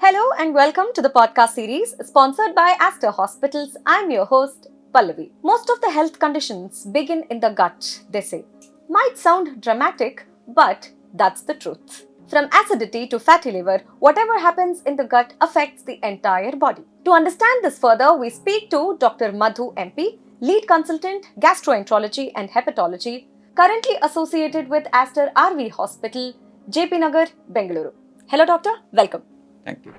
Hello and welcome to the podcast series sponsored by Aster Hospitals. I'm your host, Pallavi. Most of the health conditions begin in the gut, they say. Might sound dramatic, but that's the truth. From acidity to fatty liver, whatever happens in the gut affects the entire body. To understand this further, we speak to Dr. Madhu MP, lead consultant, gastroenterology and hepatology, currently associated with Aster RV Hospital, JP Nagar, Bengaluru. Hello, doctor. Welcome. Thank you.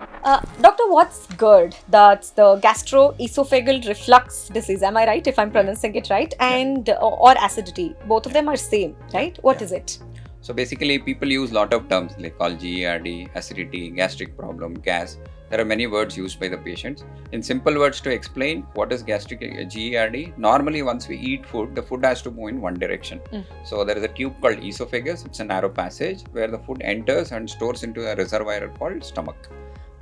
Doctor, what's GERD? That's the gastroesophageal reflux disease. Am I right if I'm pronouncing it right? And or acidity. Both of them are same, right? What is it? So basically, people use a lot of terms like called GERD, acidity, gastric problem, gas. There are many words used by the patients. In simple words to explain what is gastric GERD, normally once we eat food, the food has to move in one direction. So there is a tube called esophagus. It's a narrow passage where the food enters and stores into a reservoir called stomach,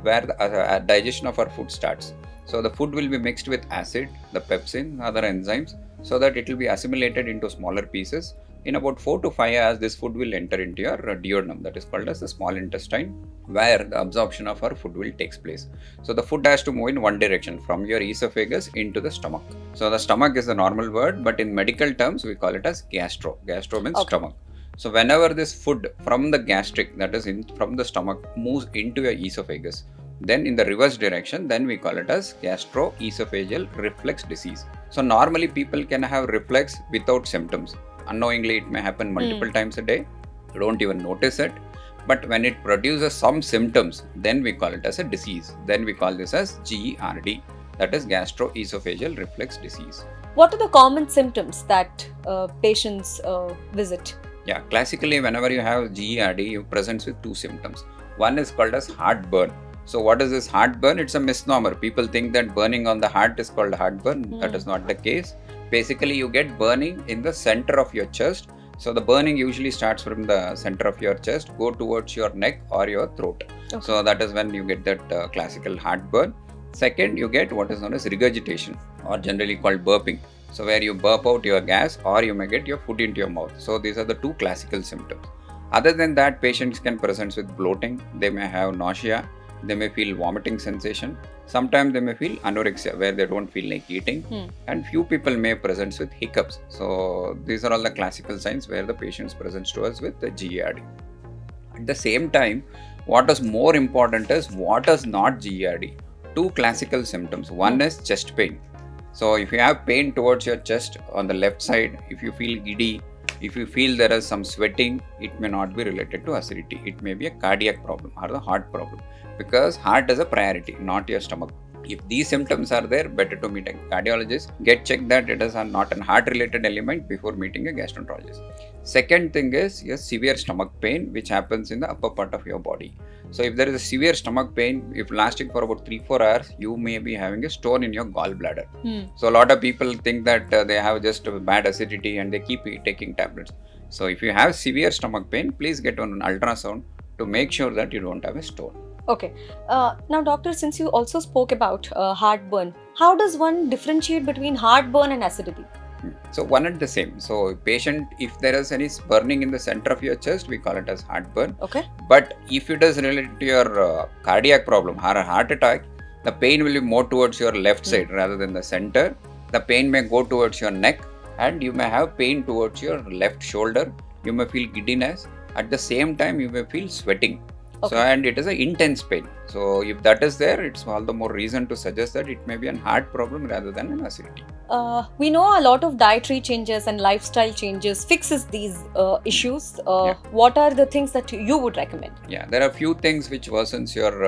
where the digestion of our food starts. So the food will be mixed with acid, the pepsin, other enzymes, so that it will be assimilated into smaller pieces. In about 4 to 5 hours, this food will enter into your duodenum, that is called as the small intestine, where the absorption of our food will take place. So the food has to move in one direction from your esophagus into the stomach. So the stomach is the normal word, but in medical terms, we call it as gastro. Gastro means stomach. So whenever this food from the gastric, that is from the stomach, moves into your esophagus, then in the reverse direction, then we call it as gastroesophageal reflux disease. So normally people can have reflux without symptoms. Unknowingly, it may happen multiple times a day. You don't even notice it. But when it produces some symptoms, then we call it as a disease. Then we call this as GERD, that is gastroesophageal reflux disease. What are the common symptoms that patients visit? Yeah, classically, whenever you have GERD, you present with two symptoms. One is called as heartburn. So what is this heartburn? It's a misnomer. People think that burning on the heart is called heartburn. That is not the case. Basically, you get burning in the center of your chest. So the burning usually starts from the center of your chest, go towards your neck or your throat. So that is when you get that classical heartburn. Second, you get what is known as regurgitation, or generally called burping. So where you burp out your gas, or you may get your food into your mouth. So these are the two classical symptoms. Other than that, patients can present with bloating. They may have nausea. They may feel vomiting sensation. Sometimes they may feel anorexia, where they don't feel like eating. And few people may present with hiccups. So these are all the classical signs where the patients presents to us with the GERD. At the same time, what is more important is what is not GERD. Two classical symptoms. One is chest pain. So if you have pain towards your chest on the left side, if you feel giddy, if you feel there is some sweating, it may not be related to acidity. It may be a cardiac problem or the heart problem, because heart is a priority, not your stomach. If these symptoms are there, better to meet a cardiologist. Get checked that it is not a heart-related element before meeting a gastroenterologist. Second thing is your severe stomach pain, which happens in the upper part of your body. So if there is a severe stomach pain, if lasting for about 3-4 hours, you may be having a stone in your gallbladder. So a lot of people think that they have just bad acidity and they keep taking tablets. So if you have severe stomach pain, please get on an ultrasound to make sure that you don't have a stone. Okay. Now, doctor, since you also spoke about heartburn, how does one differentiate between heartburn and acidity? So one and the same. So patient, if there is any burning in the center of your chest, we call it as heartburn. Okay. But if it is related to your cardiac problem or a heart attack, the pain will be more towards your left side rather than the center. The pain may go towards your neck, and you may have pain towards your left shoulder. You may feel giddiness. At the same time, you may feel sweating. So, and it is an intense pain. So if that is there, it's all the more reason to suggest that it may be an heart problem rather than an acidity. We know a lot of dietary changes and lifestyle changes fixes these issues. What are the things that you would recommend? Yeah, there are few things which worsens your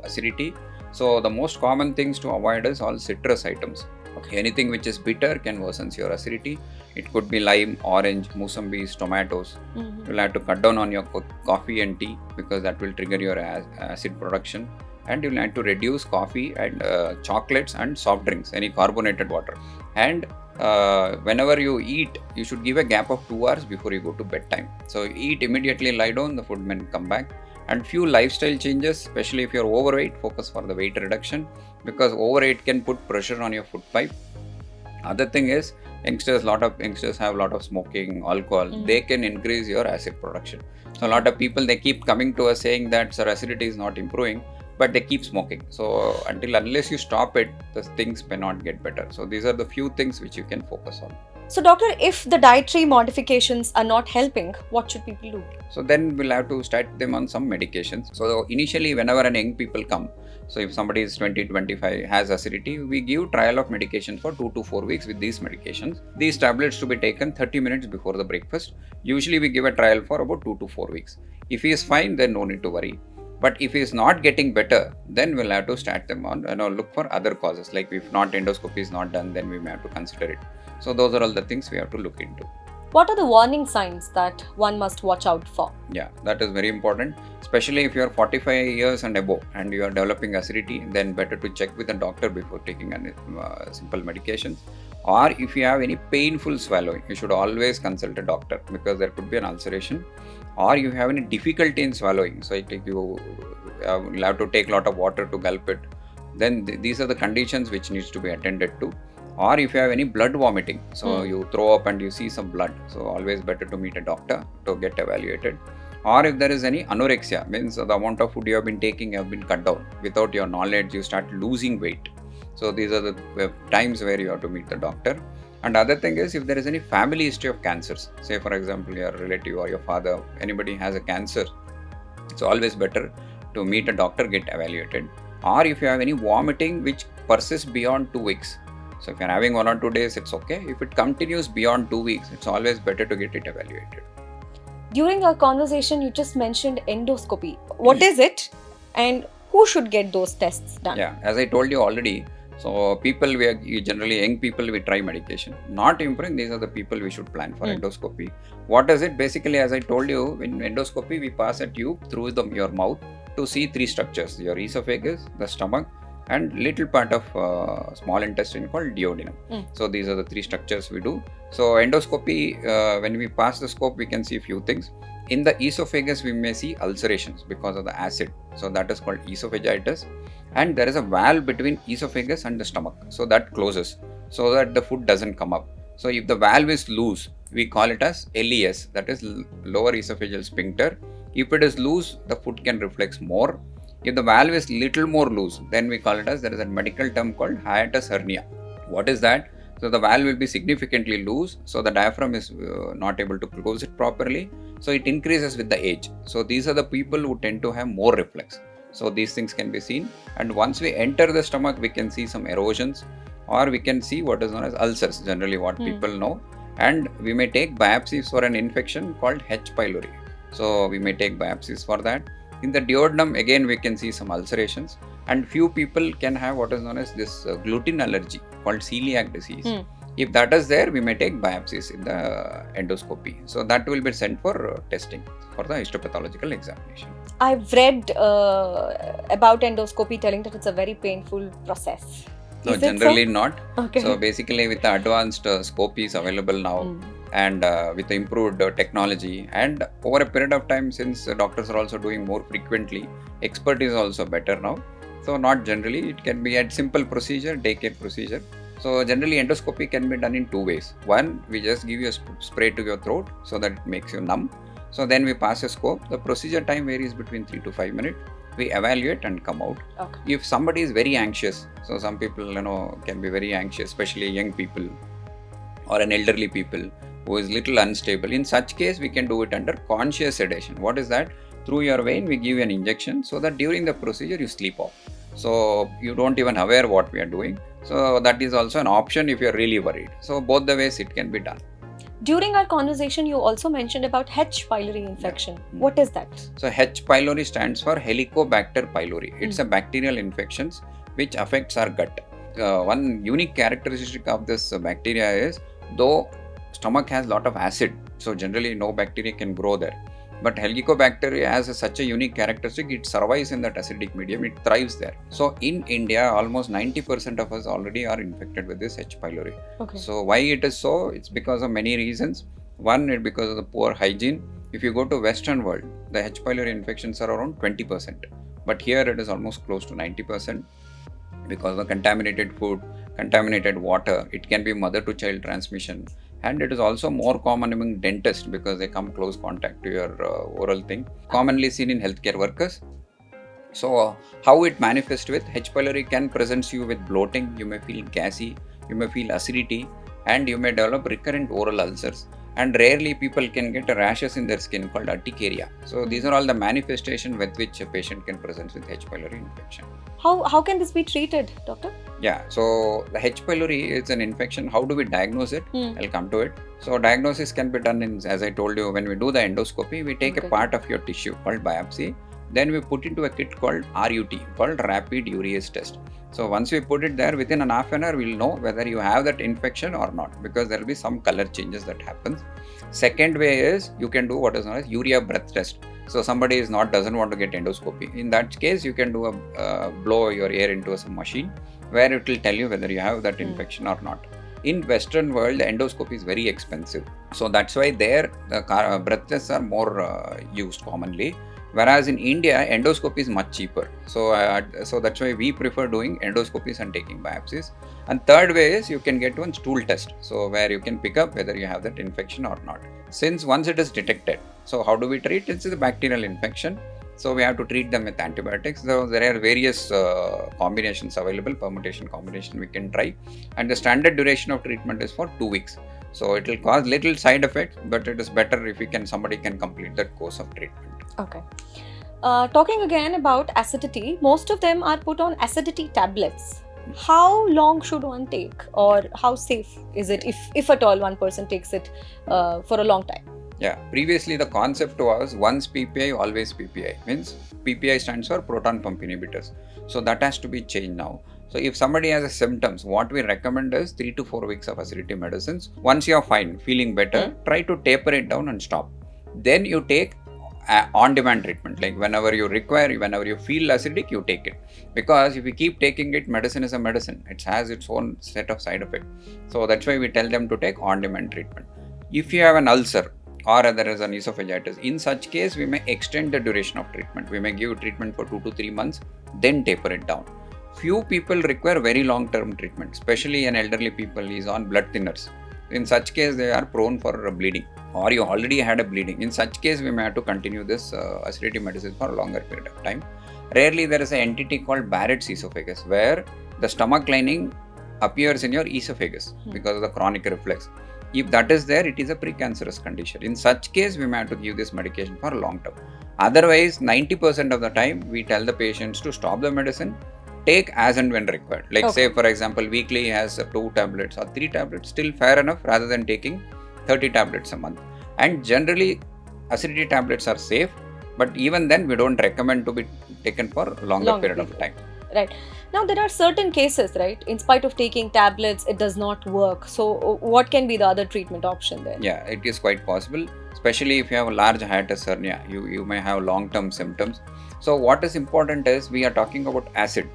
acidity. So the most common things to avoid is all citrus items. Anything which is bitter can worsen your acidity. It could be lime, orange, musambis, tomatoes. You'll have to cut down on your coffee and tea, because that will trigger your acid production. And you'll have to reduce coffee and chocolates and soft drinks, any carbonated water. And whenever you eat, you should give a gap of 2 hours before you go to bedtime. So eat immediately, lie down, the food may come back. And few lifestyle changes, especially if you're overweight, focus for the weight reduction, because overweight can put pressure on your food pipe. Other thing is, lot of youngsters have a lot of smoking, alcohol. They can increase your acid production. So a lot of people, they keep coming to us saying that, sir, acidity is not improving. but they keep smoking. So unless you stop it, the things may not get better. So these are the few things which you can focus on. So, doctor, if the dietary modifications are not helping, what should people do? So then we'll have to start them on some medications. So initially, whenever an young people come, so if somebody is 20, 25, has acidity, we give trial of medication for 2 to 4 weeks with these medications. These tablets to be taken 30 minutes before the breakfast. Usually we give a trial for about 2 to 4 weeks. If he is fine, then no need to worry. But if he is not getting better, then we'll have to start them on, look for other causes. Like if not endoscopy is not done, then we may have to consider it. So those are all the things we have to look into. What are the warning signs that one must watch out for? Yeah, that is very important. Especially if you are 45 years and above and you are developing acidity, then better to check with a doctor before taking simple medications. Or if you have any painful swallowing, you should always consult a doctor because there could be an ulceration. Or you have any difficulty in swallowing, so you will have to take a lot of water to gulp it. Then these are the conditions which needs to be attended to. Or if you have any blood vomiting, so you throw up and you see some blood, so always better to meet a doctor to get evaluated. Or if there is any anorexia, means the amount of food you have been taking have been cut down. Without your knowledge, you start losing weight. So these are the times where you have to meet the doctor. And other thing is, if there is any family history of cancers, say for example your relative or your father, anybody has a cancer, it's always better to meet a doctor, get evaluated. Or if you have any vomiting which persists beyond 2 weeks, so if you're having 1 or 2 days, it's okay. If it continues beyond 2 weeks, it's always better to get it evaluated. During our conversation, you just mentioned endoscopy. What is it, and who should get those tests done? Yeah, as I told you already, so people, generally young people, we try medication. Not improving, these are the people we should plan for endoscopy. What is it? Basically, as I told you, in endoscopy, we pass a tube through your mouth to see 3 structures: your esophagus, the stomach, and little part of small intestine called duodenum. So these are the 3 structures we do. So endoscopy, when we pass the scope, we can see a few things. In the esophagus, we may see ulcerations because of the acid. So that is called esophagitis. And there is a valve between esophagus and the stomach. So that closes so that the food doesn't come up. So if the valve is loose, we call it as LES, that is lower esophageal sphincter. If it is loose, the food can reflux more. If the valve is little more loose, then we call it as, there is a medical term called hiatus hernia. What is that? So the valve will be significantly loose, so the diaphragm is not able to close it properly. So it increases with the age. So these are the people who tend to have more reflux. So these things can be seen. And once we enter the stomach, we can see some erosions, or we can see what is known as ulcers, generally what people know. And we may take biopsies for an infection called H. pylori. So we may take biopsies for that. In the duodenum, again, we can see some ulcerations, and few people can have what is known as this gluten allergy called celiac disease. If that is there, we may take biopsies in the endoscopy. So that will be sent for testing for the histopathological examination. I've read about endoscopy telling that it's a very painful process. No, generally not. Okay. So basically with the advanced scope is available now, and with the improved technology, and over a period of time, since doctors are also doing more frequently, expert is also better now. So not generally, it can be a simple procedure, daycare procedure. So generally endoscopy can be done in 2 ways. One, we just give you a spray to your throat so that it makes you numb. So then we pass a scope. The procedure time varies between 3 to 5 minutes. We evaluate and come out. Okay. If somebody is very anxious, so some people can be very anxious, especially young people or an elderly people who is little unstable. In such case, we can do it under conscious sedation. What is that? Through your vein, we give you an injection so that during the procedure you sleep off. So you don't even aware what we are doing. So that is also an option if you are really worried. So both the ways it can be done. During our conversation, you also mentioned about H. pylori infection. Yeah. What is that? So H. pylori stands for Helicobacter pylori. It's a bacterial infection which affects our gut. One unique characteristic of this bacteria is, though stomach has a lot of acid, so generally no bacteria can grow there. But Helicobacter has such a unique characteristic, it survives in that acidic medium, it thrives there. So in India, almost 90% of us already are infected with this H. pylori. Okay. So why it is so? It's because of many reasons. One, it's because of the poor hygiene. If you go to Western world, the H. pylori infections are around 20%. But here it is almost close to 90% because of contaminated food, contaminated water. It can be mother to child transmission. And it is also more common among dentists because they come close contact to your oral thing. Commonly seen in healthcare workers, So how it manifests with H. pylori can present you with bloating, you may feel gassy, you may feel acidity, and you may develop recurrent oral ulcers. And rarely people can get rashes in their skin called urticaria. So these are all the manifestations with which a patient can present with H. pylori infection. How can this be treated, doctor? Yeah, so the H. pylori is an infection. How do we diagnose it? I'll come to it. So diagnosis can be done in, as I told you, when we do the endoscopy, we take a part of your tissue called biopsy. Then we put into a kit called RUT, called rapid urease test. So once we put it there, within an half an hour, we'll know whether you have that infection or not, because there will be some color changes that happens. Second way is you can do what is known as urea breath test. So somebody doesn't want to get endoscopy. In that case, you can do a blow your air into some machine where it will tell you whether you have that infection or not. In Western world, the endoscopy is very expensive. So that's why there the breath tests are more used commonly. Whereas in India, endoscopy is much cheaper. So that's why we prefer doing endoscopies and taking biopsies. And third way is you can get one stool test. So where you can pick up whether you have that infection or not. Since once it is detected, so how do we treat? It's a bacterial infection. So we have to treat them with antibiotics. So there are various combinations available, permutation combination we can try. And the standard duration of treatment is for 2 weeks. So it will cause little side effects, but it is better if somebody can complete that course of treatment. Okay. Talking again about acidity, most of them are put on acidity tablets. How long should one take, or how safe is it if at all one person takes it for a long time? Yeah, previously the concept was once PPI, always PPI. Means PPI stands for proton pump inhibitors. So that has to be changed now. So if somebody has symptoms, what we recommend is 3 to 4 weeks of acidity medicines. Once you are fine, feeling better, try to taper it down and stop. Then you take on-demand treatment, like whenever you require, whenever you feel acidic, you take it. Because if you keep taking it, medicine is a medicine. It has its own set of side effects. So that's why we tell them to take on-demand treatment. If you have an ulcer or there is an esophagitis, in such case, we may extend the duration of treatment. We may give treatment for 2 to 3 months, then taper it down. Few people require very long-term treatment, especially an elderly people is on blood thinners. In such case, they are prone for bleeding, or you already had a bleeding. In such case, we may have to continue this acidity medicine for a longer period of time. Rarely, there is an entity called Barrett's esophagus, where the stomach lining appears in your esophagus because of the chronic reflux. If that is there, it is a precancerous condition. In such case, we may have to give this medication for long term. Otherwise, 90% of the time, we tell the patients to stop the medicine, take as and when required. Like say, for example, weekly he has 2 tablets or 3 tablets, still fair enough rather than taking 30 tablets a month. And generally, acidity tablets are safe, but even then, we don't recommend to be taken for a longer period of time. Right. Now, there are certain cases, right? In spite of taking tablets, it does not work. So, what can be the other treatment option there? Yeah, it is quite possible, especially if you have a large hiatus hernia, you may have long-term symptoms. So, what is important is we are talking about acid,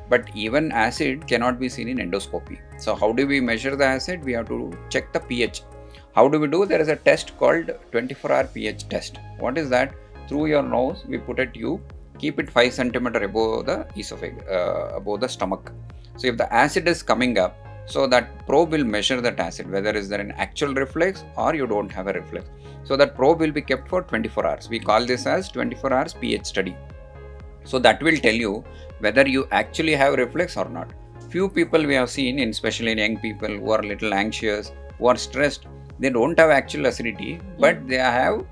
but even acid cannot be seen in endoscopy. So, how do we measure the acid? We have to check the pH. How do we do? There is a test called 24-hour pH test. What is that? Through your nose, we put a tube, keep it 5 centimeter above the esophagus, above the stomach. So if the acid is coming up, so that probe will measure that acid, whether is there an actual reflux or you don't have a reflux. So that probe will be kept for 24 hours. We call this as 24 hours pH study. So that will tell you whether you actually have reflux or not. Few people we have seen, especially in young people who are a little anxious, who are stressed, they don't have actual acidity, but they have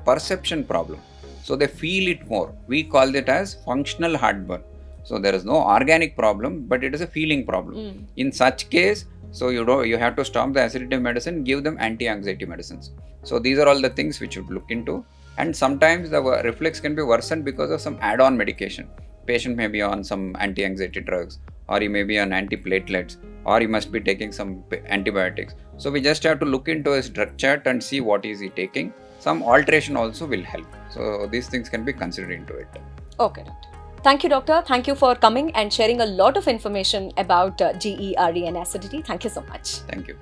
perception problem. So they feel it more. We call it as functional heartburn. So there is no organic problem, but it is a feeling problem. In such case, so you have to stop the acidity medicine, give them anti-anxiety medicines. So these are all the things which you look into. And sometimes the reflux can be worsened because of some add-on medication. Patient may be on some anti-anxiety drugs, or he may be on antiplatelets, or he must be taking some antibiotics. So we just have to look into his drug chart and see what is he taking. Some alteration also will help. So these things can be considered into it. Okay, doctor. Thank you, doctor. Thank you for coming and sharing a lot of information about GERD and acidity. Thank you so much. Thank you.